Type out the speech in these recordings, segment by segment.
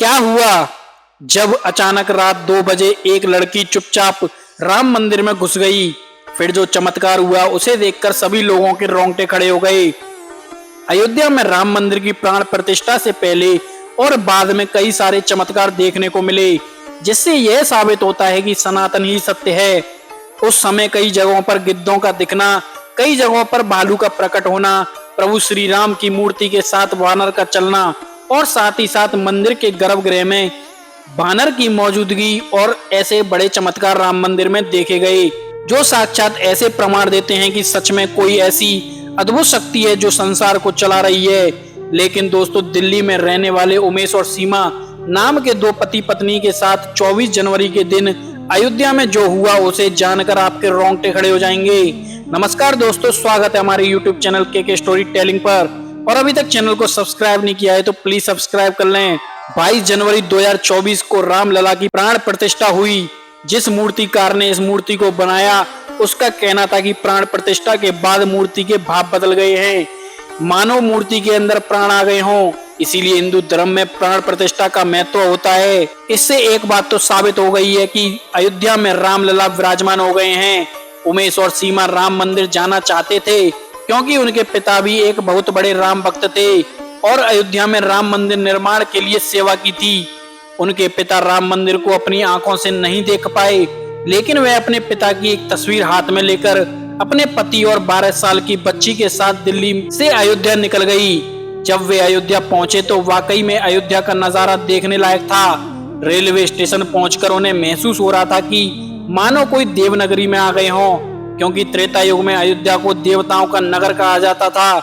क्या हुआ जब अचानक रात 2 बजे एक लड़की चुपचाप राम मंदिर में घुस गई। फिर जो चमत्कार हुआ उसे देखकर सभी लोगों के रोंगटे खड़े हो गए। अयोध्या में राम मंदिर की प्राण प्रतिष्ठा से पहले और बाद में कई सारे चमत्कार देखने को मिले, जिससे यह साबित होता है कि सनातन ही सत्य है। उस समय कई जगहों पर गिद्धों का दिखना, कई जगहों पर भालू का प्रकट होना, प्रभु श्री राम की मूर्ति के साथ वानर का चलना और साथ ही साथ मंदिर के गर्भगृह में वानर की मौजूदगी और ऐसे बड़े चमत्कार राम मंदिर में देखे गए, जो साक्षात ऐसे प्रमाण देते हैं कि सच में कोई ऐसी अद्भुत शक्ति है जो संसार को चला रही है। लेकिन दोस्तों, दिल्ली में रहने वाले उमेश और सीमा नाम के दो पति पत्नी के साथ 24 जनवरी के दिन अयोध्या में जो हुआ उसे जानकर आपके रोंगटे खड़े हो जाएंगे। नमस्कार दोस्तों, स्वागत है हमारे YouTube चैनल के स्टोरी टेलिंग पर। और अभी तक चैनल को सब्सक्राइब नहीं किया है तो प्लीज सब्सक्राइब कर लें। 22 जनवरी 2024 को रामलला की प्राण प्रतिष्ठा हुई। जिस मूर्तिकार ने इस मूर्ति को बनाया उसका कहना था कि प्राण प्रतिष्ठा के बाद मूर्ति के भाव बदल गए हैं, मानो मूर्ति के अंदर प्राण आ गए हों। इसीलिए हिंदू धर्म में प्राण प्रतिष्ठा का महत्व होता है। इससे एक बात तो साबित हो गई है कि अयोध्या में रामलला विराजमान हो गए हैं। उमेश और सीमा राम मंदिर जाना चाहते थे क्योंकि उनके पिता भी एक बहुत बड़े राम भक्त थे और अयोध्या में राम मंदिर निर्माण के लिए सेवा की थी। उनके पिता राम मंदिर को अपनी आंखों से नहीं देख पाए, लेकिन वे अपने पिता की एक तस्वीर हाथ में लेकर अपने पति और 12 साल की बच्ची के साथ दिल्ली से अयोध्या निकल गई। जब वे अयोध्या पहुंचे तो वाकई में अयोध्या का नजारा देखने लायक था। रेलवे स्टेशन पहुंचकर उन्हें महसूस हो रहा था कि मानो कोई देवनगरी में आ गए हों, क्योंकि त्रेता युग में अयोध्या को देवताओं का नगर कहा जाता था।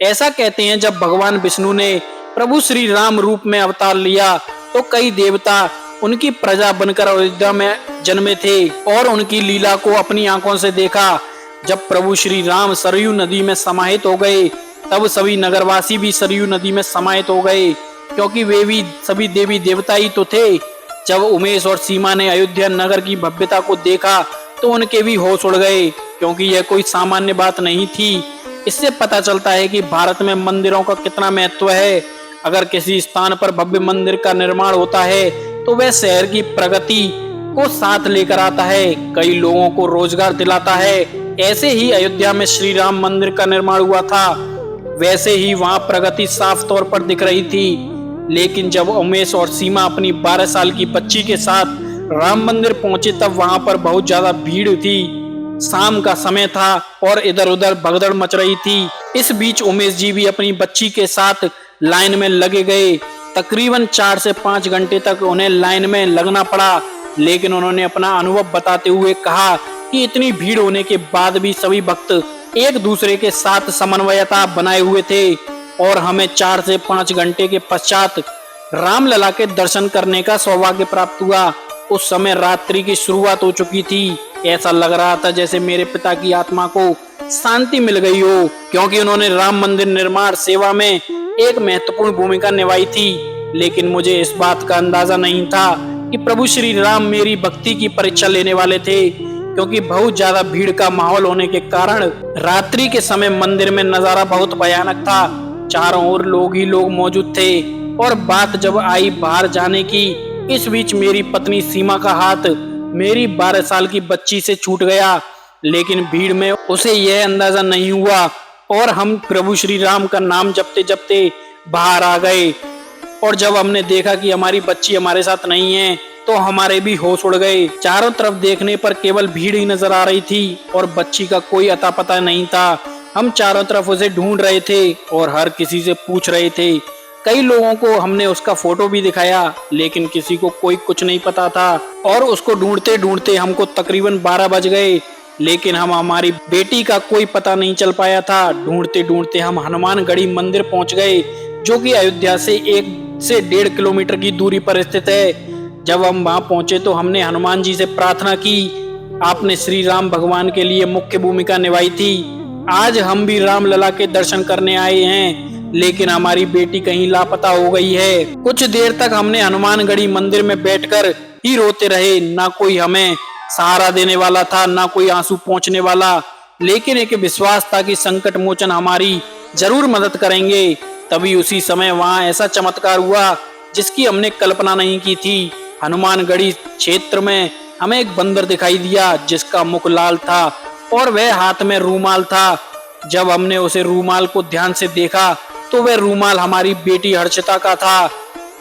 ऐसा कहते हैं जब भगवान विष्णु ने प्रभु श्री राम रूप में अवतार लिया तो कई देवता उनकी प्रजा बनकर अयोध्या में जन्मे थे और उनकी लीला को अपनी आंखों से देखा। जब प्रभु श्री राम सरयू नदी में समाहित हो गए तब सभी नगरवासी भी सरयू नदी में समाहित हो गए, क्योंकि वे भी सभी देवी देवता ही तो थे। जब उमेश और सीमा ने अयोध्या नगर की भव्यता को देखा तो उनके भी होश उड़ गए, क्योंकि यह कोई सामान्य बात नहीं थी। इससे पता चलता है कि भारत में मंदिरों का कितना महत्व है। अगर किसी स्थान पर भव्य मंदिर का निर्माण होता है तो वह शहर की प्रगति को साथ लेकर आता है, कई लोगों को रोजगार दिलाता है। ऐसे ही अयोध्या में श्री राम मंदिर का निर्माण हुआ था, वैसे ही वहां प्रगति साफ तौर पर दिख रही थी। लेकिन जब उमेश और सीमा अपनी 12 साल की बच्ची के साथ राम मंदिर पहुंचे तब वहां पर बहुत ज्यादा भीड़ थी। शाम का समय था और इधर उधर भगदड़ मच रही थी। इस बीच उमेश जी भी अपनी बच्ची के साथ लाइन में लगे गए। तकरीबन 4 से 5 घंटे तक उन्हें लाइन में लगना पड़ा, लेकिन उन्होंने अपना अनुभव बताते हुए कहा कि इतनी भीड़ होने के बाद भी सभी भक्त एक दूसरे के साथ समन्वयता बनाए हुए थे और हमें 4 से 5 घंटे के पश्चात रामलला के दर्शन करने का सौभाग्य प्राप्त हुआ। उस समय रात्रि की शुरुआत हो चुकी थी। ऐसा लग रहा था जैसे मेरे पिता की आत्मा को शांति मिल गई हो, क्योंकि उन्होंने राम मंदिर निर्माण सेवा में एक महत्वपूर्ण भूमिका निभाई थी। लेकिन मुझे इस बात का अंदाजा नहीं था कि प्रभु श्री राम मेरी भक्ति की परीक्षा लेने वाले थे, क्योंकि बहुत ज्यादा भीड़ का माहौल होने के कारण रात्रि के समय मंदिर में नजारा बहुत भयानक था। चारों ओर लोग ही लोग मौजूद थे और बात जब आई बाहर जाने की, इस बीच मेरी पत्नी सीमा का हाथ मेरी 12 साल की बच्ची से छूट गया। लेकिन भीड़ में उसे यह अंदाजा नहीं हुआ और हम प्रभु श्री राम का नाम जपते जपते बाहर आ गए। और जब हमने देखा कि हमारी बच्ची हमारे साथ नहीं है तो हमारे भी होश उड़ गए। चारों तरफ देखने पर केवल भीड़ ही नजर आ रही थी और बच्ची का कोई अता पता नहीं था। हम चारों तरफ उसे ढूंढ रहे थे और हर किसी से पूछ रहे थे। कई लोगों को हमने उसका फोटो भी दिखाया, लेकिन किसी को कोई कुछ नहीं पता था और उसको ढूंढते ढूंढते हमको तकरीबन 12 बज गए, लेकिन हम हमारी बेटी का कोई पता नहीं चल पाया था। ढूंढते ढूंढते हम हनुमानगढ़ी मंदिर पहुंच गए, जो कि अयोध्या से 1 से 1.5 किलोमीटर की दूरी पर स्थित है। जब हम वहां पहुंचे तो हमने हनुमान जी से प्रार्थना की, आपने श्री राम भगवान के लिए मुख्य भूमिका निभाई थी, आज हम भी रामलला के दर्शन करने आए हैं, लेकिन हमारी बेटी कहीं लापता हो गई है। कुछ देर तक हमने हनुमानगढ़ी मंदिर में बैठकर ही रोते रहे। ना कोई हमें सहारा देने वाला था, ना कोई आंसू पोंछने वाला, लेकिन एक विश्वास था कि संकट मोचन हमारी जरूर मदद करेंगे। तभी उसी समय वहां ऐसा चमत्कार हुआ जिसकी हमने कल्पना नहीं की थी। हनुमानगढ़ी क्षेत्र में हमें एक बंदर दिखाई दिया जिसका मुख लाल था और वह हाथ में रूमाल था। जब हमने उसे रूमाल को ध्यान से देखा तो वह रूमाल हमारी बेटी हर्षिता का था।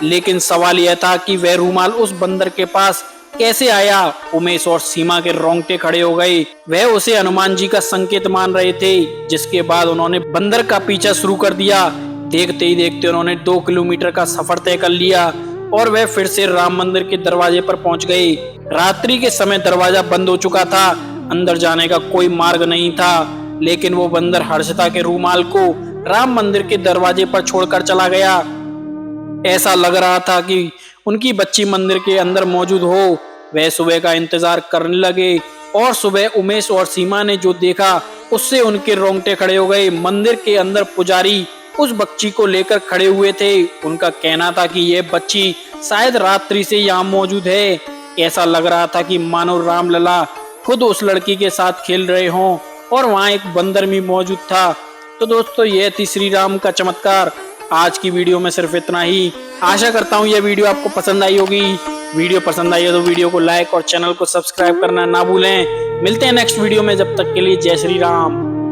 लेकिन सवाल यह था कि वह रूमाल उस बंदर के पास कैसे आया। उमेश और सीमा के रोंगटे खड़े हो गए। वह उसे हनुमान जी का संकेत मान रहे थे। जिसके बाद उन्होंने बंदर का पीछा शुरू कर दिया। देखते ही देखते उन्होंने 2 किलोमीटर का सफर तय कर लिया और वह फिर से राम मंदिर के दरवाजे पर पहुंच गए। रात्रि के समय दरवाजा बंद हो चुका था, अंदर जाने का कोई मार्ग नहीं था। लेकिन वो बंदर हर्षिता के रूमाल को राम मंदिर के दरवाजे पर छोड़कर चला गया। ऐसा लग रहा था कि उनकी बच्ची मंदिर के अंदर मौजूद हो। वह सुबह का इंतजार करने लगे और सुबह उमेश और सीमा ने जो देखा उससे उनके रोंगटे खड़े हो गए। मंदिर के अंदर पुजारी उस बच्ची को लेकर खड़े हुए थे। उनका कहना था कि यह बच्ची शायद रात्रि से यहाँ मौजूद है। ऐसा लग रहा था कि मानो रामलला खुद उस लड़की के साथ खेल रहे हों और वहाँ एक बंदर भी मौजूद था। तो दोस्तों, यह थी श्री राम का चमत्कार। आज की वीडियो में सिर्फ इतना ही। आशा करता हूँ यह वीडियो आपको पसंद आई होगी। वीडियो पसंद आई हो तो वीडियो को लाइक और चैनल को सब्सक्राइब करना ना भूलें। मिलते हैं नेक्स्ट वीडियो में, जब तक के लिए जय श्री राम।